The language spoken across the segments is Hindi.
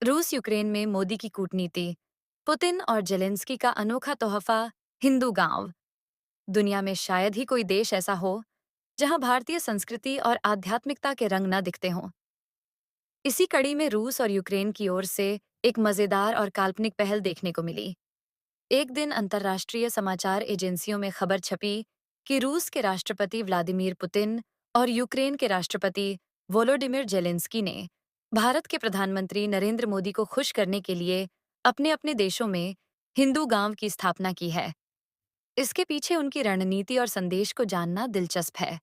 रूस यूक्रेन में मोदी की कूटनीति, पुतिन और जेलेंस्की का अनोखा तोहफा, हिंदू गांव। दुनिया में शायद ही कोई देश ऐसा हो जहां भारतीय संस्कृति और आध्यात्मिकता के रंग न दिखते हों। इसी कड़ी में रूस और यूक्रेन की ओर से एक मजेदार और काल्पनिक पहल देखने को मिली। एक दिन अंतर्राष्ट्रीय समाचार एजेंसियों में खबर छपी कि रूस के राष्ट्रपति व्लादिमीर पुतिन और यूक्रेन के राष्ट्रपति वोलोडिमिर जेलेंस्की ने भारत के प्रधानमंत्री नरेंद्र मोदी को खुश करने के लिए अपने अपने देशों में हिंदू गांव की स्थापना की है। इसके पीछे उनकी रणनीति और संदेश को जानना दिलचस्प है।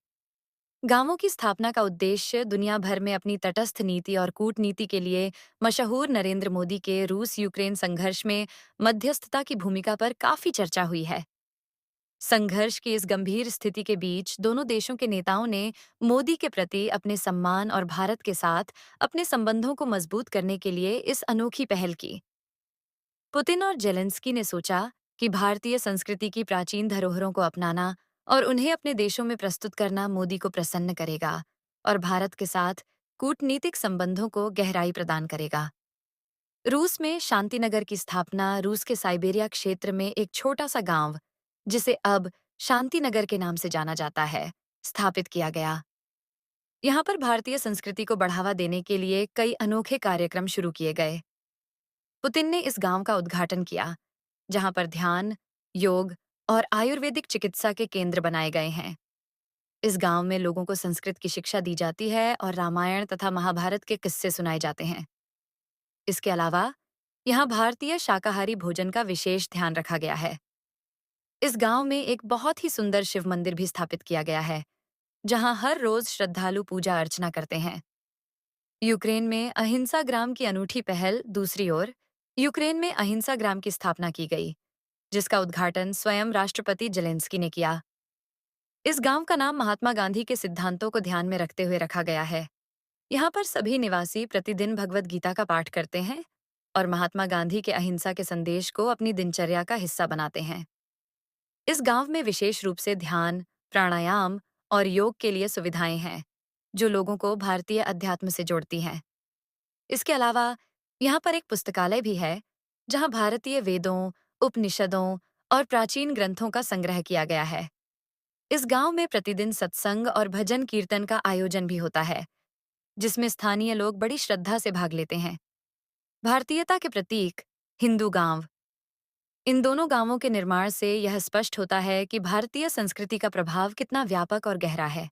गांवों की स्थापना का उद्देश्य दुनिया भर में अपनी तटस्थ नीति और कूटनीति के लिए मशहूर नरेंद्र मोदी के रूस यूक्रेन संघर्ष में मध्यस्थता की भूमिका पर काफी चर्चा हुई है। संघर्ष की इस गंभीर स्थिति के बीच दोनों देशों के नेताओं ने मोदी के प्रति अपने सम्मान और भारत के साथ अपने संबंधों को मजबूत करने के लिए इस अनोखी पहल की। पुतिन और जेलेंस्की ने सोचा कि भारतीय संस्कृति की प्राचीन धरोहरों को अपनाना और उन्हें अपने देशों में प्रस्तुत करना मोदी को प्रसन्न करेगा और भारत के साथ कूटनीतिक संबंधों को गहराई प्रदान करेगा। रूस में शांतिनगर की स्थापना रूस के साइबेरिया क्षेत्र में एक छोटा सा गांव, जिसे अब शांतिनगर के नाम से जाना जाता है, स्थापित किया गया। यहाँ पर भारतीय संस्कृति को बढ़ावा देने के लिए कई अनोखे कार्यक्रम शुरू किए गए। पुतिन ने इस गांव का उद्घाटन किया, जहां पर ध्यान, योग और आयुर्वेदिक चिकित्सा के केंद्र बनाए गए हैं। इस गांव में लोगों को संस्कृत की शिक्षा दी जाती है और रामायण तथा महाभारत के किस्से सुनाए जाते हैं। इसके अलावा यहाँ भारतीय शाकाहारी भोजन का विशेष ध्यान रखा गया है। इस गांव में एक बहुत ही सुंदर शिव मंदिर भी स्थापित किया गया है, जहां हर रोज श्रद्धालु पूजा अर्चना करते हैं। यूक्रेन में अहिंसा ग्राम की अनूठी पहल दूसरी ओर, यूक्रेन में अहिंसा ग्राम की स्थापना की गई, जिसका उद्घाटन स्वयं राष्ट्रपति जेलेंस्की ने किया। इस गांव का नाम महात्मा गांधी के सिद्धांतों को ध्यान में रखते हुए रखा गया है। यहाँ पर सभी निवासी प्रतिदिन भगवत गीता का पाठ करते हैं और महात्मा गांधी के अहिंसा के संदेश को अपनी दिनचर्या का हिस्सा बनाते हैं। इस गांव में विशेष रूप से ध्यान, प्राणायाम और योग के लिए सुविधाएं हैं, जो लोगों को भारतीय अध्यात्म से जोड़ती हैं। इसके अलावा यहाँ पर एक पुस्तकालय भी है, जहाँ भारतीय वेदों, उपनिषदों और प्राचीन ग्रंथों का संग्रह किया गया है। इस गांव में प्रतिदिन सत्संग और भजन कीर्तन का आयोजन भी होता है, जिसमें स्थानीय लोग बड़ी श्रद्धा से भाग लेते हैं। भारतीयता के प्रतीक, हिंदू गांव। इन दोनों गांवों के निर्माण से यह स्पष्ट होता है कि भारतीय संस्कृति का प्रभाव कितना व्यापक और गहरा है।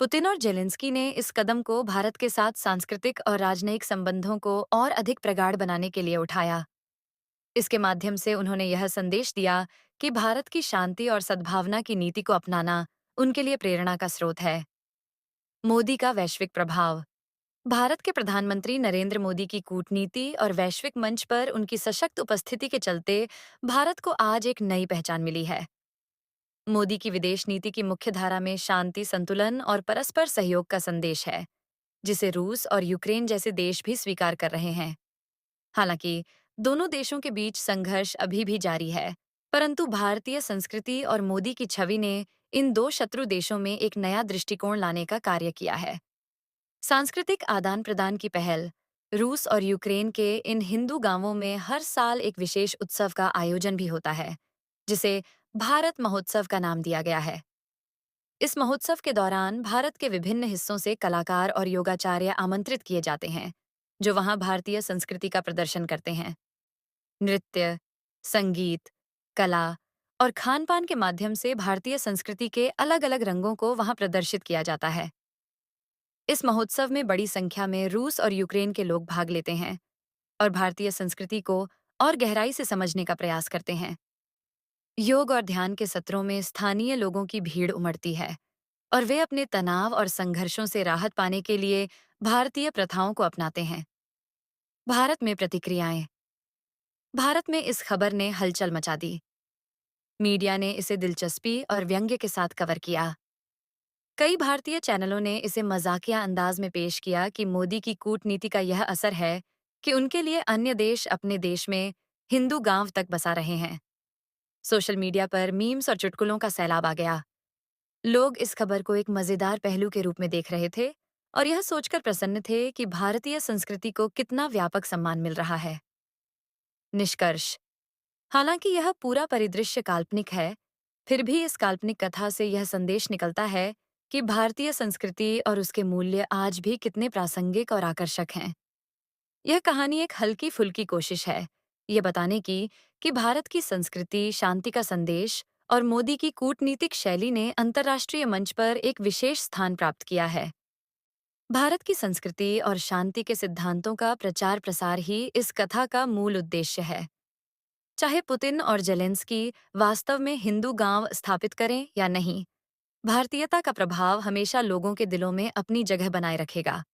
पुतिन और जेलेंस्की ने इस कदम को भारत के साथ सांस्कृतिक और राजनयिक संबंधों को और अधिक प्रगाढ़ बनाने के लिए उठाया। इसके माध्यम से उन्होंने यह संदेश दिया कि भारत की शांति और सद्भावना की नीति को अपनाना उनके लिए प्रेरणा का स्रोत है। मोदी का वैश्विक प्रभाव। भारत के प्रधानमंत्री नरेंद्र मोदी की कूटनीति और वैश्विक मंच पर उनकी सशक्त उपस्थिति के चलते भारत को आज एक नई पहचान मिली है। मोदी की विदेश नीति की मुख्य धारा में शांति, संतुलन और परस्पर सहयोग का संदेश है, जिसे रूस और यूक्रेन जैसे देश भी स्वीकार कर रहे हैं। हालांकि दोनों देशों के बीच संघर्ष अभी भी जारी है, परंतु भारतीय संस्कृति और मोदी की छवि ने इन दो शत्रु देशों में एक नया दृष्टिकोण लाने का कार्य किया है। सांस्कृतिक आदान प्रदान की पहल। रूस और यूक्रेन के इन हिंदू गांवों में हर साल एक विशेष उत्सव का आयोजन भी होता है, जिसे भारत महोत्सव का नाम दिया गया है। इस महोत्सव के दौरान भारत के विभिन्न हिस्सों से कलाकार और योगाचार्य आमंत्रित किए जाते हैं, जो वहां भारतीय संस्कृति का प्रदर्शन करते हैं। नृत्य, संगीत, कला और खान पान के माध्यम से भारतीय संस्कृति के अलग अलग रंगों को वहां प्रदर्शित किया जाता है। इस महोत्सव में बड़ी संख्या में रूस और यूक्रेन के लोग भाग लेते हैं और भारतीय संस्कृति को और गहराई से समझने का प्रयास करते हैं। योग और ध्यान के सत्रों में स्थानीय लोगों की भीड़ उमड़ती है और वे अपने तनाव और संघर्षों से राहत पाने के लिए भारतीय प्रथाओं को अपनाते हैं। भारत में प्रतिक्रियाएं। भारत में इस खबर ने हलचल मचा दी। मीडिया ने इसे दिलचस्पी और व्यंग्य के साथ कवर किया। कई भारतीय चैनलों ने इसे मजाकिया अंदाज में पेश किया कि मोदी की कूटनीति का यह असर है कि उनके लिए अन्य देश अपने देश में हिंदू गांव तक बसा रहे हैं। सोशल मीडिया पर मीम्स और चुटकुलों का सैलाब आ गया। लोग इस खबर को एक मजेदार पहलू के रूप में देख रहे थे और यह सोचकर प्रसन्न थे कि भारतीय संस्कृति को कितना व्यापक सम्मान मिल रहा है। निष्कर्ष। हालांकि यह पूरा परिदृश्य काल्पनिक है, फिर भी इस काल्पनिक कथा से यह संदेश निकलता है कि भारतीय संस्कृति और उसके मूल्य आज भी कितने प्रासंगिक और आकर्षक हैं। यह कहानी एक हल्की फुल्की कोशिश है, ये बताने की कि भारत की संस्कृति, शांति का संदेश और मोदी की कूटनीतिक शैली ने अंतर्राष्ट्रीय मंच पर एक विशेष स्थान प्राप्त किया है। भारत की संस्कृति और शांति के सिद्धांतों का प्रचार प्रसार ही इस कथा का मूल उद्देश्य है। चाहे पुतिन और जेलेंस्की वास्तव में हिंदू गांव स्थापित करें या नहीं, भारतीयता का प्रभाव हमेशा लोगों के दिलों में अपनी जगह बनाए रखेगा।